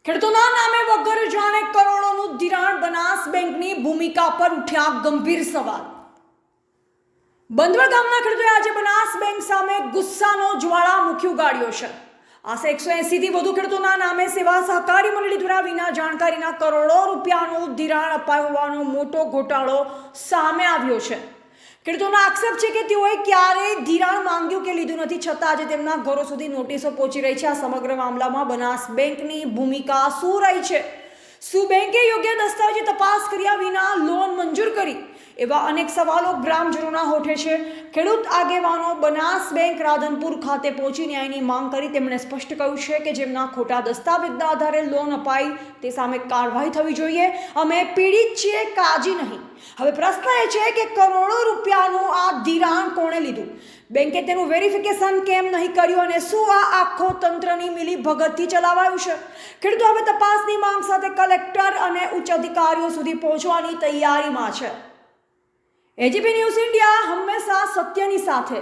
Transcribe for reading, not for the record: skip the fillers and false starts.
ખેડૂતોના નામે વગર જાણે કરોડોનું ધિરાણ બનાસ બેંકની ભૂમિકા પર ઉઠ્યા ગંભીર સવાલ। બંધવડ ગામના ખેડૂતોએ આજે બનાસ બેંક સામે ગુસ્સાનો જ્વાળામુખી ઉગાડ્યો છે। આશરે 180 થી વધુ ખેડૂતોના નામે સેવા સહકારી મંડળી દ્વારા વિના જાણકારીના કરોડો રૂપિયાનું ધિરાણ અપાયું હોવાનો મોટો ઘોટાળો સામે આવ્યો છે। ખેડૂતોનો આક્ષેપ છે કે તેઓએ ક્યારેય ધિરાણ માંગ્યું કે લીધું નથી, છતાં આજે તેમના ઘરો સુધી નોટિસો પહોંચી રહી છે। આ સમગ્ર મામલામાં બનાસ બેંકની ભૂમિકા શું રહી છે? શું બેંકે યોગ્ય દસ્તાવેજી તપાસ કર્યા વિના લોન મંજૂર કરી? એવા અનેક સવાલો ગ્રામજનોના હોઠે છે। ખેડૂત આગેવાનો બનાસ બેંક રાધનપુર ખાતે પહોંચી ન્યાયની માંગ કરી। તેમણે સ્પષ્ટ કહ્યું છે કે જેમના ખોટા દસ્તાવેજના આધારે લોન અપાઈ તે સામે કાર્યવાહી થવી જોઈએ। અમે પીડિત છીએ, કાજી નહીં। હવે પ્રશ્ન એ છે કે કરોડો રૂપિયાનું આ ધિરાણ કોણે લીધું? બેંકે તેનું વેરિફિકેશન કેમ નહીં કર્યું અને શું આ આખો તંત્રની મિલી ભગતથી ચલાવાયું છે? ખેડૂતો હવે તપાસની માંગ સાથે કલેક્ટર અને ઉચ્ચ અધિકારીઓ સુધી પહોંચવાની તૈયારીમાં છે। એજીપી ન્યૂઝ ઇન્ડિયા હંમેશા સત્યની સાથે।